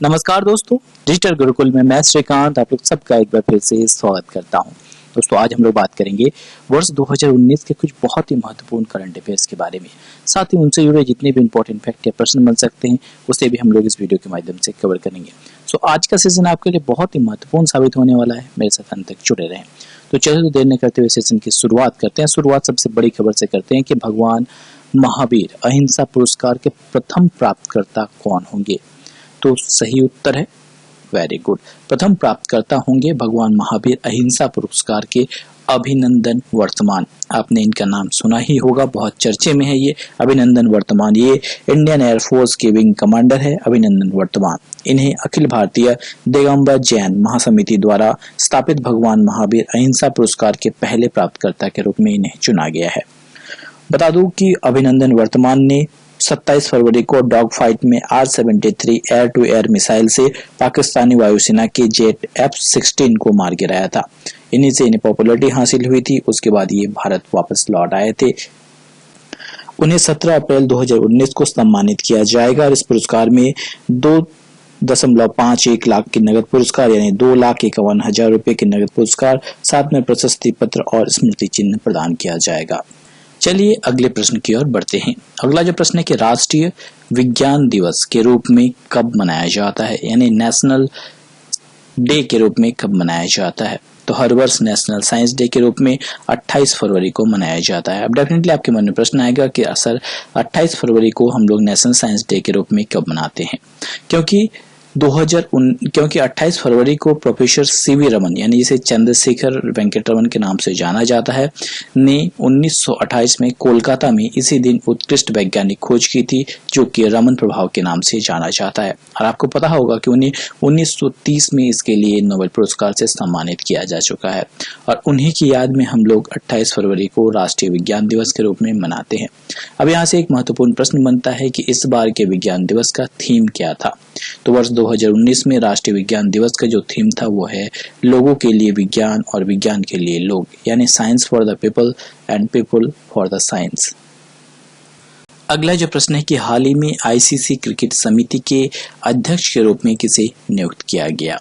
नमस्कार दोस्तों, डिजिटल गुरुकुल में मैं श्रीकांत आप लोग सबका एक बार फिर से स्वागत करता हूं। दोस्तों आज हम लोग बात करेंगे वर्ष 2019 के कुछ बहुत ही महत्वपूर्ण करंट अफेयर्स के बारे में। साथ ही उनसे जुड़े जितने भी इंपॉर्टेंट फैक्ट या प्रश्न बन सकते हैं उसे भी हम लोग इस वीडियो के माध्यम से कवर करेंगे। आज का सेशन आपके लिए बहुत ही महत्वपूर्ण साबित होने वाला है, मेरे साथ अंत तक जुड़े रहें। तो चलिए तो देर न करते हुए सेशन की शुरुआत करते हैं। शुरुआत सबसे बड़ी खबर से करते हैं कि भगवान महावीर अहिंसा पुरस्कार के प्रथम प्राप्तकर्ता कौन होंगे। तो सही उत्तर है वेरी गुड, प्रथम प्राप्तकर्ता होंगे भगवान महावीर अहिंसा पुरस्कार के अभिनंदन वर्तमान। आपने इनका नाम सुना ही होगा, बहुत चर्चे में है ये अभिनंदन वर्तमान। ये इंडियन एयरफोर्स के विंग कमांडर है अभिनंदन वर्तमान। इन्हें अखिल भारतीय दिगंबर जैन महासमिति द्वारा स्थापित भगवान महावीर अहिंसा पुरस्कार के पहले प्राप्तकर्ता के रूप में इन्हें चुना गया है। बता दूं कि अभिनंदन वर्तमान ने 27 फरवरी को डॉग फाइट में R-73 air to air missile से पाकिस्तानी वायुसेना के जेट F-16 को मार गिराया था। इन्हीं से इन्हें पॉपुलरिटी हासिल हुई थी। उसके बाद ये भारत वापस लौट आए थे। उन्हें 17 अप्रैल 2019 को सम्मानित किया जाएगा और इस पुरस्कार में 2.51 लाख की नगद पुरस्कार यानी 2,51,000 रुपए की नगद पुरस्कार, साथ में प्रशस्ति पत्र और स्मृति चिन्ह प्रदान किया जाएगा। चलिए अगले प्रश्न की ओर बढ़ते हैं। अगला जो प्रश्न है कि राष्ट्रीय विज्ञान दिवस के रूप में कब मनाया जाता है, यानी नेशनल डे के रूप में कब मनाया जाता है। तो हर वर्ष नेशनल साइंस डे के रूप में 28 फरवरी को मनाया जाता है। अब डेफिनेटली आपके मन में प्रश्न आएगा कि सर 28 फरवरी को हम लोग नेशनल साइंस डे के रूप में कब मनाते हैं। क्योंकि 28 फरवरी को प्रोफेसर सीवी रमन यानी जिसे चंद्रशेखर वेंकट रमन के नाम से जाना जाता है ने 1928 में कोलकाता में इसी दिन उत्कृष्ट वैज्ञानिक खोज की थी, जो कि रमन प्रभाव के नाम से जाना जाता है। और आपको पता होगा कि उन्हें 1930 में इसके लिए नोबेल पुरस्कार से सम्मानित किया जा चुका है और उन्हीं की याद में हम लोग 28 फरवरी को राष्ट्रीय विज्ञान दिवस के रूप में मनाते हैं। अब यहाँ से एक महत्वपूर्ण प्रश्न बनता है कि इस बार के विज्ञान दिवस का थीम क्या था। तो वर्ष 2019 में राष्ट्रीय विज्ञान दिवस का जो थीम था वो है लोगों के लिए विज्ञान और विज्ञान के लिए लोग, यानी science for the people and people for the science. अगला जो प्रश्न है कि हाल ही में आईसीसी क्रिकेट समिति के अध्यक्ष के रूप में किसे नियुक्त किया गया।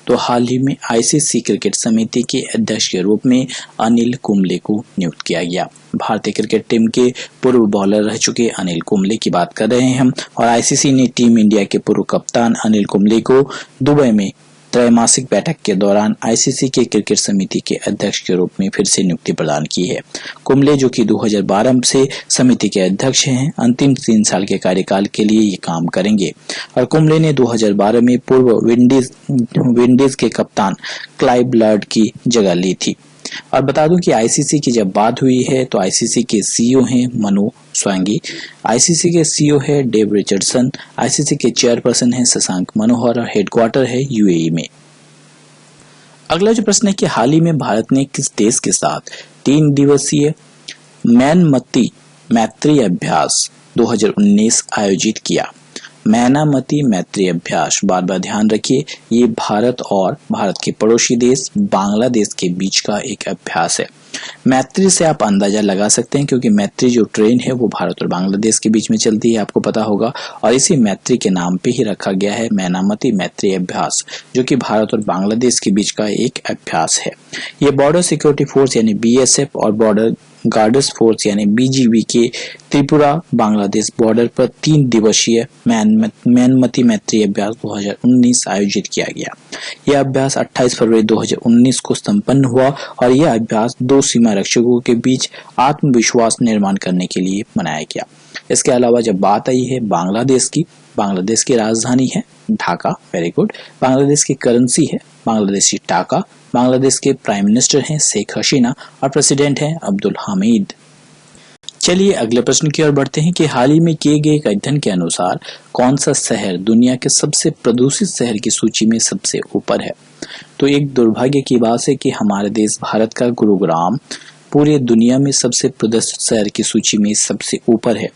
तो हाल ही में आईसीसी क्रिकेट समिति के अध्यक्ष के रूप में अनिल कुंबले को नियुक्त किया गया। भारतीय क्रिकेट टीम के पूर्व बॉलर रह चुके अनिल कुंबले की बात कर रहे हैं हम, और आईसीसी ने टीम इंडिया के पूर्व कप्तान अनिल कुंबले को दुबई में त्रैमासिक बैठक के दौरान आईसीसी के क्रिकेट समिति के अध्यक्ष के रूप में फिर से नियुक्ति प्रदान की है। कुंबले जो कि 2012 से समिति के अध्यक्ष हैं, अंतिम 3 साल के कार्यकाल के लिए ये काम करेंगे। और कुंबले ने 2012 में पूर्व विंडीज के कप्तान क्लाइव लॉर्ड की जगह ली थी। और बता दूं कि आईसीसी की जब बात हुई है तो आईसीसी के सीईओ हैं मनु स्वांगी, आईसीसी के सीईओ है डेव रिचर्डसन, आईसीसी के चेयरपर्सन है शशांक मनोहर और हेडक्वार्टर है यूएई में। अगला जो प्रश्न है कि हाल ही में भारत ने किस देश के साथ 3 दिवसीय मैनमती मैत्री अभ्यास 2019 आयोजित किया। मैनामती मैत्री अभ्यास, बार बार ध्यान रखिए, ये भारत और भारत के पड़ोसी देश बांग्लादेश के बीच का एक अभ्यास है। मैत्री से आप अंदाजा लगा सकते हैं क्योंकि मैत्री जो ट्रेन है वो भारत और बांग्लादेश के बीच में चलती है, आपको पता होगा, और इसी मैत्री के नाम पे ही रखा गया है मैनामती मैत्री अभ्यास, जो कि भारत और बांग्लादेश के बीच का एक अभ्यास है। ये बॉर्डर सिक्योरिटी फोर्स यानी बीएसएफ और बॉर्डर गार्ड्स फोर्स यानी बीजीबी के त्रिपुरा बांग्लादेश बॉर्डर पर 3 दिवसीय मैनमती मैत्री अभ्यास 2019 आयोजित किया गया। यह अभ्यास 28 फरवरी 2019 को संपन्न हुआ और यह अभ्यास 2 सीमा रक्षकों के बीच आत्मविश्वास निर्माण करने के लिए मनाया गया। इसके अलावा जब बात आई है बांग्लादेश की राजधानी है ढाका, वेरी गुड, बांग्लादेश की करेंसी है बांग्लादेशी टाका, बांग्लादेश के प्राइम मिनिस्टर हैं शेख हसीना और प्रेसिडेंट हैं अब्दुल हामिद। चलिए अगले प्रश्न की ओर बढ़ते हैं कि हाल ही में किए गए एक अध्ययन के अनुसार कौन सा शहर दुनिया के सबसे प्रदूषित शहर की सूची में सबसे ऊपर है। तो एक दुर्भाग्य की बात है कि हमारे देश भारत का गुरुग्राम पूरे दुनिया में सबसे प्रदूषित शहर की सूची में सबसे ऊपर है।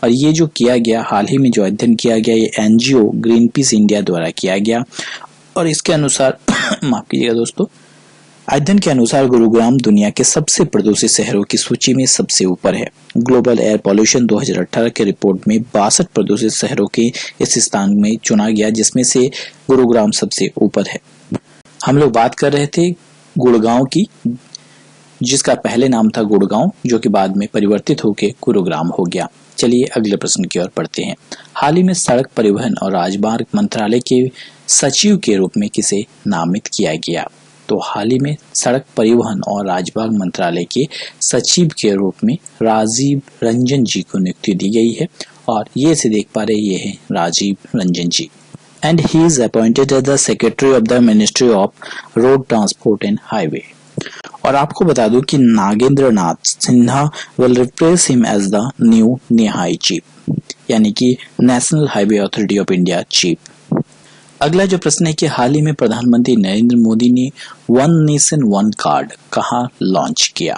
और ये जो किया गया हाल ही में जो अध्ययन किया गया ये एनजीओ ग्रीन पीस इंडिया द्वारा किया गया और इसके अनुसार माफ कीजिएगा दोस्तों, अध्ययन के अनुसार गुरुग्राम दुनिया के सबसे प्रदूषित शहरों की सूची में सबसे ऊपर है। ग्लोबल एयर पॉल्यूशन 2018 के रिपोर्ट में 62 प्रदूषित शहरों के इस स्थान में चुना गया, जिसमें से गुरुग्राम सबसे ऊपर है। हम लोग बात कर रहे थे गुड़गांव की, जिसका पहले नाम था गुड़गांव, जो कि बाद में परिवर्तित होकर गुरुग्राम हो गया। चलिए अगले प्रश्न की ओर पढ़ते हैं। हाल ही में सड़क परिवहन और राजमार्ग मंत्रालय के सचिव के रूप में किसे नामित किया गया? तो हाल ही में सड़क परिवहन और राजमार्ग मंत्रालय के सचिव के रूप में राजीव रंजन जी को नियुक्ति दी गई है, और ये से देख पा रहे ये है Rajiv Ranjan ji. And he is appointed as the secretary of the ministry of road transport and highway. और आपको बता दूं कि Nagendra Nath Sinha will replace him as the new NHAI chief, यानी कि national highway authority of India chief. अगला जो प्रश्न है कि हाल ही में प्रधानमंत्री नरेंद्र मोदी ने वन नेशन वन कार्ड कहाँ लॉन्च किया?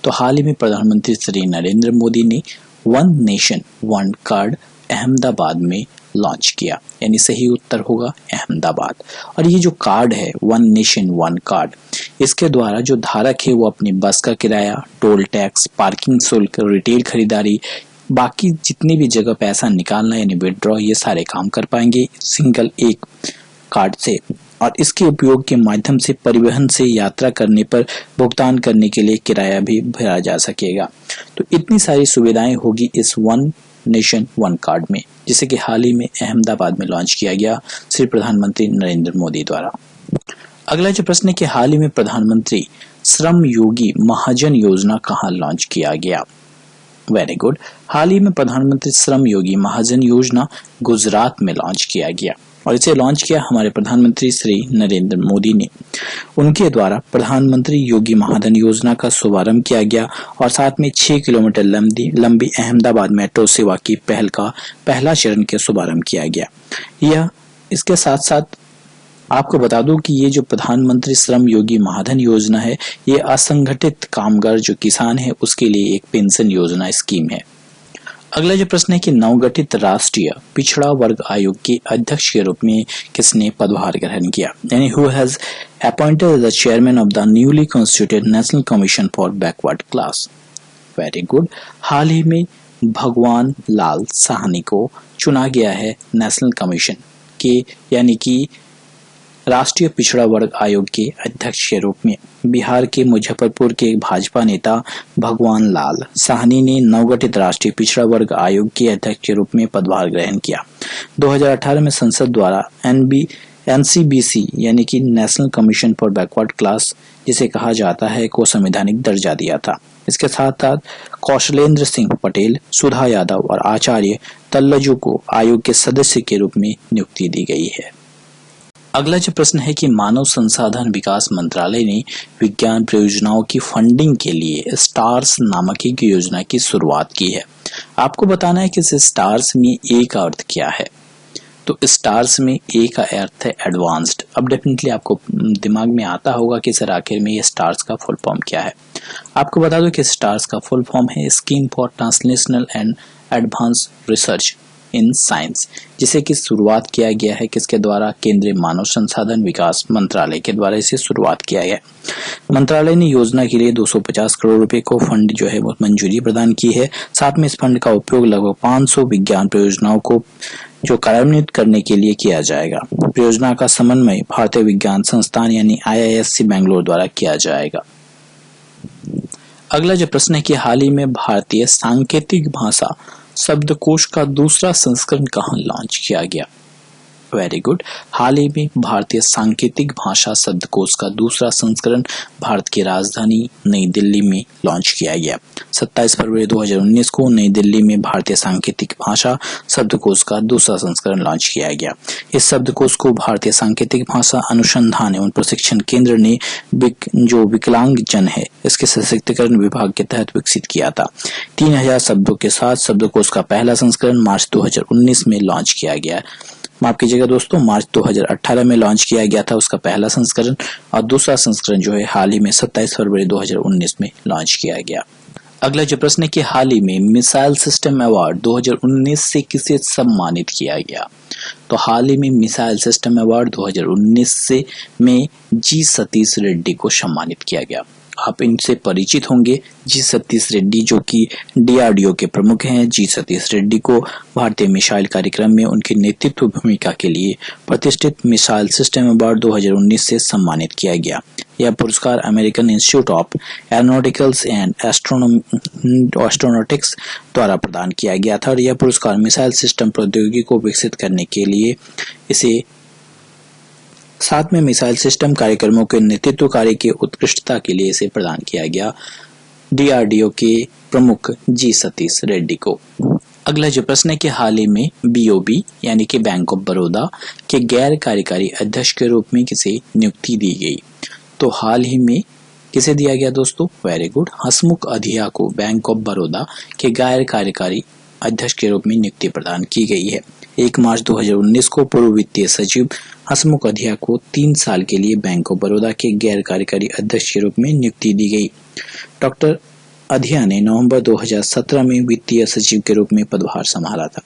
तो हाल ही में प्रधानमंत्री श्री नरेंद्र मोदी ने one nation one card Ahmedabad में लॉन्च किया, यानी सही उत्तर होगा अहमदाबाद। और ये जो कार्ड है वन नेशन वन कार्ड, इसके द्वारा जो धारक है वो अपनी बस का किराया, टोल टैक्स, पार्किंग शुल्क, रिटेल खरीदारी, बाकी जितनी भी जगह पैसा निकालना यानी विड्रॉ, ये सारे काम कर पाएंगे सिंगल एक कार्ड से। और इसके उपयोग के माध्यम से परिवहन से यात्रा करने पर भुगतान करने के लिए किराया भी भरा जा सकेगा। तो इतनी सारी सुविधाएं होगी इस वन नेशन वन कार्ड में, जिसे कि हाल ही में अहमदाबाद में लॉन्च किया गया श्री प्रधानमंत्री नरेंद्र मोदी द्वारा। अगला जो प्रश्न है कि हाल ही में प्रधानमंत्री श्रम योगी महाजन योजना कहाँ लॉन्च किया गया? वेरी गुड, हाल ही में प्रधानमंत्री श्रम योगी महाजन योजना गुजरात में लॉन्च किया गया, और इसे लॉन्च किया हमारे प्रधानमंत्री श्री नरेंद्र मोदी ने। उनके द्वारा प्रधानमंत्री योगी महाजन योजना का शुभारंभ किया गया, और साथ में 6 किलोमीटर लंबी अहमदाबाद मेट्रो सेवा की पहल का पहला चरण के शुभारंभ किया गया। यह इसके साथ साथ आपको बता दूं कि ये जो प्रधानमंत्री श्रम योगी महाजन योजना है, ये असंगठित कामगार जो किसान है उसके लिए एक पेंशन योजना स्कीम है। अगला जो प्रश्न है कि नवगठित राष्ट्रीय पिछड़ा वर्ग आयोग के अध्यक्ष के रूप में किसने पदभार ग्रहण किया? यानी who has appointed as the chairman of the newly constituted national commission for backward class. Very good, हाल ही में भगवान लाल साहनी को चुना गया है नेशनल कमीशन के यानी कि राष्ट्रीय पिछड़ा वर्ग आयोग के अध्यक्ष के रूप में। बिहार के मुजफ्फरपुर के भाजपा नेता भगवान लाल साहनी ने नवगठित राष्ट्रीय पिछड़ा वर्ग आयोग के अध्यक्ष के रूप में पदभार ग्रहण किया। 2018 में संसद द्वारा NCBC यानी कि national commission for backward class, जिसे कहा जाता है, को संवैधानिक दर्जा दिया था। इसके साथ साथ कौशलेंद्र सिंह पटेल, सुधा यादव और आचार्य तल्लजू को आयोग के सदस्य के रूप में नियुक्ति दी गई है। अगला जो प्रश्न है कि मानव संसाधन विकास मंत्रालय ने विज्ञान परियोजनाओं की फंडिंग के लिए स्टार्स नामक एक योजना की शुरुआत की है। आपको बताना है कि इस स्टार्स में ए का अर्थ क्या है। तो स्टार्स में ए का अर्थ है एडवांस्ड। अब डेफिनेटली आपको दिमाग में आता होगा कि सर आखिर में ये स्टार्स का फुल फॉर्म क्या है। आपको बता दो कि स्टार्स का फुल फॉर्म है scheme for translational and advance research in science, जिसे की शुरुआत किया गया है किसके द्वारा? केंद्रीय मानव संसाधन विकास मंत्रालय के द्वारा इसे शुरुआत किया गया। मंत्रालय ने योजना के लिए 250 करोड़ रुपए को फंड जो है वो मंजूरी प्रदान की है। साथ में इस फंड का उपयोग लगभग 500 विज्ञान परियोजनाओं को जो कार्यान्वित करने के लिए किया जाएगा। परियोजना का समन्वय भारतीय विज्ञान संस्थान यानी IISc बेंगलोर द्वारा किया जाएगा। अगला जो प्रश्न है कि हाल ही में भारतीय सांकेतिक भाषा शब्दकोश का दूसरा संस्करण कहाँ लॉन्च किया गया? वेरी गुड, हाल ही में भारतीय सांकेतिक भाषा शब्दकोश का दूसरा संस्करण भारत की राजधानी नई दिल्ली में लॉन्च किया गया। 27 फरवरी 2019 को नई दिल्ली में भारतीय सांकेतिक भाषा शब्दकोश का दूसरा संस्करण लॉन्च किया गया। इस शब्दकोश को भारतीय सांकेतिक भाषा अनुसंधान एवं प्रशिक्षण केंद्र ने जो विकलांग जन है इसके सशक्तिकरण विभाग के तहत विकसित किया था। 3000 शब्दों के साथ शब्दकोश का पहला संस्करण मार्च 2019 में लॉन्च किया गया। माफ कीजिएगा दोस्तों, मार्च 2018 में लॉन्च किया गया था उसका पहला संस्करण, और दूसरा संस्करण जो है हाल ही में 27 फरवरी 2019 में लॉन्च किया गया। अगला जो प्रश्न है कि हाल ही में मिसाइल सिस्टम अवार्ड 2019 से किसे सम्मानित किया गया? तो हाल ही में मिसाइल सिस्टम अवार्ड 2019 से में जी सतीश रेड्डी को सम्मानित किया गया। आप इनसे परिचित होंगे। जी सतीश रेड्डी जो कि डीआरडीओ के प्रमुख हैं। जी सतीश रेड्डी को भारतीय मिसाइल कार्यक्रम में उनकी नेतृत्व भूमिका के लिए प्रतिष्ठित मिसाइल सिस्टम अवार्ड 2019 से सम्मानित किया गया। यह पुरस्कार American institute of aeronauticals and astronautics द्वारा प्रदान किया गया था और यह पुरस्कार मिसाइल सिस्टम प्रौद्योगिकी को विकसित करने के लिए इसे साथ में मिसाइल सिस्टम कार्यक्रमों के नेतृत्व कार्य की उत्कृष्टता के लिए इसे प्रदान किया गया डीआरडीओ के प्रमुख जी सतीश रेड्डी को। अगला जो प्रश्न है कि हाल ही में बीओबी यानी कि बैंक ऑफ बड़ौदा के गैर कार्यकारी अध्यक्ष के रूप में किसे नियुक्ति दी गई? तो हाल ही में किसे दिया गया दोस्तों? वेरी गुड, हसमुख अधिया को बैंक ऑफ बड़ौदा के गैर कार्यकारी अध्यक्ष के रूप में नियुक्ति प्रदान की गई है। 1 मार्च 2019 को पूर्व वित्तीय सचिव हसमुख अधिया को 3 साल के लिए बैंक ऑफ बड़ौदा के गैर कार्यकारी अध्यक्ष के रूप में नियुक्ति दी गई। डॉक्टर अधिया ने नवंबर 2017 में वित्तीय सचिव के रूप में पदभार संभाला था।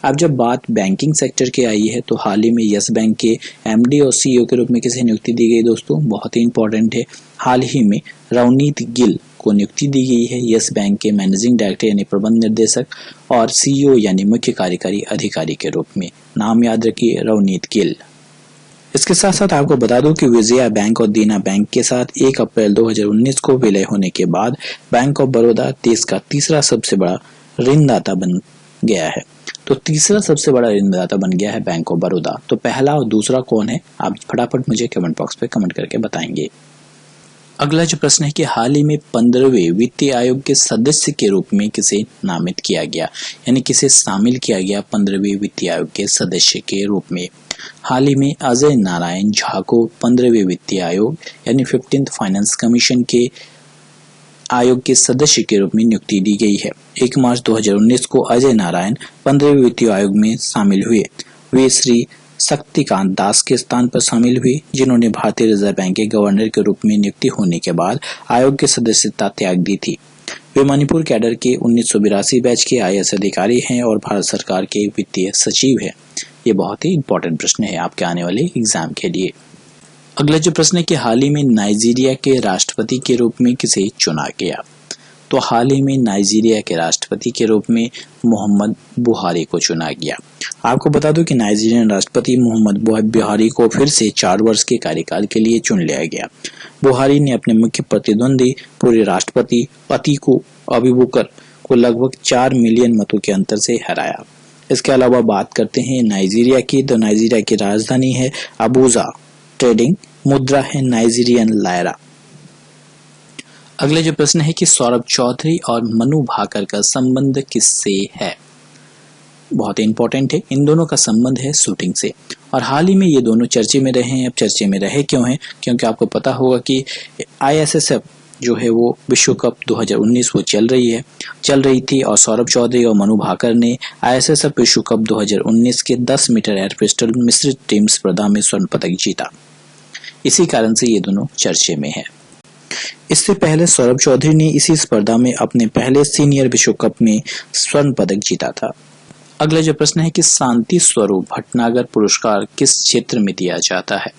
अब जब बात बैंकिंग सेक्टर की आई है तो हाल ही में यस बैंक के एमडी और सीईओ के रूप में किसे नियुक्ति दी गई दोस्तों? बहुत ही इंपॉर्टेंट है। हाल ही में रवनीत गिल को नियुक्ति दी गई है यस बैंक के मैनेजिंग डायरेक्टर यानी प्रबंध निर्देशक और सीईओ यानी मुख्य कार्यकारी अधिकारी के रूप में। नाम याद रखिए, रवनीत गिल। इसके साथ साथ आपको बता दूं कि विजया बैंक और देना बैंक के साथ 1 अप्रैल 2019 को विलय होने के बाद बैंक ऑफ बड़ौदा देश का तीसरा सबसे बड़ा ऋणदाता बन गया है। तो तीसरा सबसे बड़ा ऋणदाता बन गया है बैंक ऑफ बड़ौदा। तो पहला और दूसरा कौन है? आप फटाफट मुझे कमेंट बॉक्स पे कमेंट करके बताएंगे। अगला जो प्रश्न है कि हाल ही में 15वें वित्तीय आयोग के सदस्य के रूप में किसे नामित किया गया, यानी किसे शामिल किया गया 15वें वित्तीय आयोग के सदस्य के रूप में? हाल ही में अजय नारायण झा को 15वें वित्तीय आयोग यानी 15th फाइनेंस कमीशन के आयोग के सदस्य के रूप में नियुक्ति दी गई है। 1 मार्च 2019 को अजय नारायण 15वें वित्तीय आयोग में शामिल हुए। वे श्री शक्तिकांत दास के स्थान पर शामिल हुए, जिन्होंने भारतीय रिजर्व बैंक के गवर्नर के रूप में नियुक्ति होने के बाद आयोग की सदस्यता त्याग दी थी। वे मणिपुर कैडर के 1982 बैच के आईएएस अधिकारी हैं और भारत सरकार के वित्तीय सचिव हैं। ये बहुत ही इंपॉर्टेंट प्रश्न है आपके आने वाले एग्जाम के लिए। अगला जो प्रश्न है कि हाल ही में नाइजीरिया के राष्ट्रपति के रूप में किसे चुना गया? तो हाल ही में नाइजीरिया के राष्ट्रपति के रूप में मोहम्मद बुहारी को चुना गया। आपको बता दूं कि नाइजीरियन राष्ट्रपति मोहम्मद बुहारी को फिर से 4 वर्ष के कार्यकाल के लिए चुन लिया गया। बुहारी ने अपने मुख्य प्रतिद्वंदी पूर्व राष्ट्रपति अतीकू अबूबकर को लगभग 4 मिलियन मतों के अंतर से हराया। इसके अलावा बात करते हैं नाइजीरिया की, तो नाइजीरिया की राजधानी है अबूजा, ट्रेडिंग मुद्रा है नाइजीरियन लायरा। अगले जो प्रश्न है कि सौरभ चौधरी और मनु भाकर का संबंध किससे है? बहुत इंपॉर्टेंट है। इन दोनों का संबंध है शूटिंग से और हाल ही में ये दोनों चर्चे में रहे हैं। अब चर्चे में रहे क्यों हैं? क्योंकि आपको पता होगा कि आईएसएसएफ जो है वो विश्व कप 2019 वो चल रही थी और सौरभ चौधरी और मनु भाकर ने आईएसएसएफ विश्व कप 2019 के 10 मीटर एयर पिस्टल मिश्रित टीम स्पर्धा में स्वर्ण पदक जीता। इसी कारण से ये दोनों चर्चे में है। इससे पहले सौरभ चौधरी ने इसी स्पर्धा में अपने पहले सीनियर विश्व कप में स्वर्ण पदक जीता था। अगला जो प्रश्न है कि शांति स्वरूप भटनागर पुरस्कार किस क्षेत्र में दिया जाता है?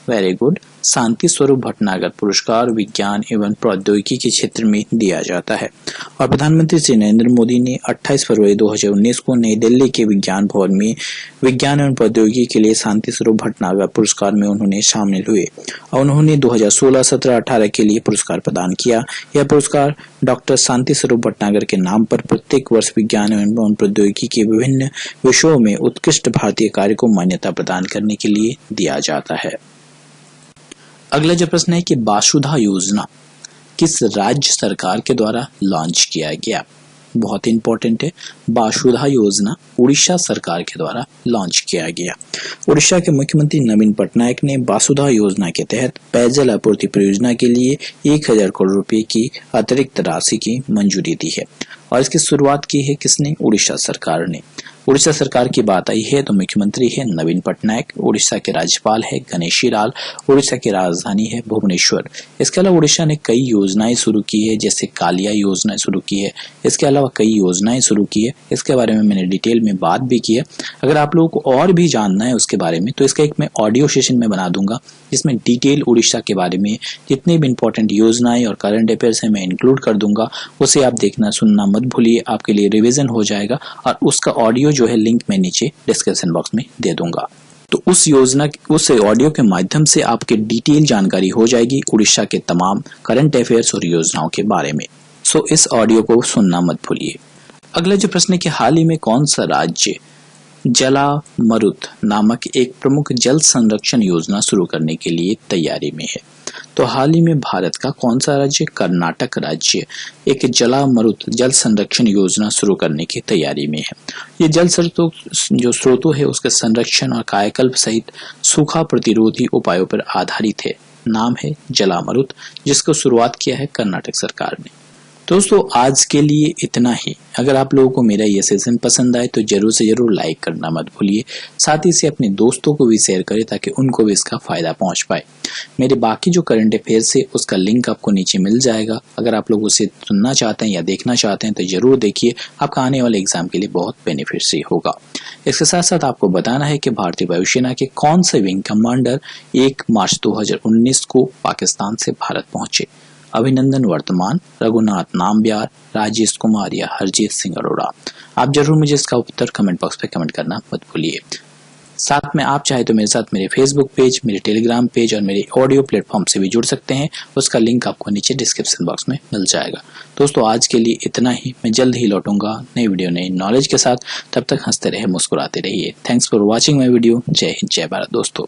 वेरी गुड, शांति स्वरूप भटनागर पुरस्कार विज्ञान एवं प्रौद्योगिकी के क्षेत्र में दिया जाता है और प्रधानमंत्री श्री नरेंद्र मोदी ने 28 फरवरी 2019 को नई दिल्ली के विज्ञान भवन में विज्ञान एवं प्रौद्योगिकी के लिए शांति स्वरूप भटनागर पुरस्कार में उन्होंने शामिल हुए और उन्होंने 2016, 17, 18 के लिए पुरस्कार प्रदान किया। यह पुरस्कार डॉक्टर शांति स्वरूप भटनागर के नाम पर प्रत्येक वर्ष विज्ञान एवं प्रौद्योगिकी के विभिन्न विषयों में उत्कृष्ट भारतीय कार्य को मान्यता प्रदान करने के लिए दिया जाता है। अगला जो प्रश्न है कि वासुधा योजना किस राज्य सरकार के द्वारा लॉन्च किया गया? बहुत इंपॉर्टेंट है। वासुधा योजना उड़ीसा सरकार के द्वारा लॉन्च किया गया। उड़ीसा के मुख्यमंत्री नवीन पटनायक ने वासुधा योजना के तहत पेयजल आपूर्ति परियोजना के लिए 1000 करोड़ रुपए की अतिरिक्त राशि की मंजूरी दी है और इसकी शुरुआत की है किसने? उड़ीसा सरकार ने। उड़ीसा सरकार की बात आई है तो मुख्यमंत्री है नवीन पटनायक, उड़ीसा के राज्यपाल है गणेशी लाल, उड़ीसा की राजधानी है भुवनेश्वर। इसके अलावा उड़ीसा ने कई योजनाएं शुरू की है, जैसे कालिया योजना शुरू की है। इसके अलावा कई योजनाएं शुरू की है, इसके बारे में मैंने डिटेल में बात भी की है। अगर आप लोगों को और भी जानना है उसके बारे में तो इसका एक मैं ऑडियो सेशन में बना दूंगा, जिसमें डिटेल उड़ीसा के बारे में जितनी भी इंपॉर्टेंट योजनाएं और करंट अफेयर्स है मैं इंक्लूड कर दूंगा। उसे आप देखना सुनना मत भूलिए, आपके लिए रिवीजन हो जाएगा और उसका ऑडियो जो है लिंक मैं नीचे डिस्क्रिप्शन बॉक्स में दे दूंगा। तो उस ऑडियो के माध्यम से आपके डिटेल जानकारी हो जाएगी उड़ीसा के तमाम करंट अफेयर्स और योजनाओं के बारे में। सो इस ऑडियो को सुनना मत भूलिए। अगला जो प्रश्न है कि हाल ही में कौन सा राज्य जलामरुत नामक एक प्रमुख जल संरक्षण योजना शुरू करने के लिए तैयारी में है? तो हाल ही में भारत का कौन सा राज्य, कर्नाटक राज्य, एक जलामरुत जल संरक्षण योजना शुरू करने की तैयारी में है। ये जल स्रोतों है उसके संरक्षण और कायाकल्प सहित सूखा प्रतिरोधी उपायों पर आधारित है। नाम है जलामरुत, जिसको शुरुआत किया है कर्नाटक सरकार ने। दोस्तों आज के लिए इतना ही। अगर आप लोगों को मेरा ये सेशन पसंद आए तो जरूर से जरूर लाइक करना मत भूलिए। साथ ही से अपने दोस्तों को भी शेयर करें ताकि उनको भी इसका फायदा पहुंच पाए। मेरे बाकी जो करंट अफेयर्स है उसका लिंक आपको नीचे मिल जाएगा। अगर आप लोग उसे सुनना चाहते हैं या देखना चाहते हैं तो जरूर देखिए, आपका आने वाले एग्जाम के लिए बहुत बेनिफिशियरी होगा। इसके साथ साथ आपको बताना है कि भारतीय वायुसेना के कौन से विंग कमांडर 1 मार्च 2019 को पाकिस्तान से भारत पहुंचे? अभिनंदन वर्तमान, रघुनाथ नामब्यार, राजेश कुमार या हरजीत सिंह अरोड़ा? आप जरूर मुझे इसका उत्तर कमेंट बॉक्स पे कमेंट करना मत भूलिए। साथ में आप चाहे तो मेरे साथ मेरे फेसबुक पेज, मेरे टेलीग्राम पेज और मेरे ऑडियो प्लेटफॉर्म से भी जुड़ सकते हैं। उसका लिंक आपको नीचे डिस्क्रिप्शन बॉक्स में मिल जाएगा। दोस्तों आज के लिए इतना ही। मैं जल्द ही लौटूंगा नई वीडियो नई नॉलेज के साथ। तब तक हंसते रहे, मुस्कुराते रहिए। Thanks for watching my video. जय हिंद, जय भारत दोस्तों।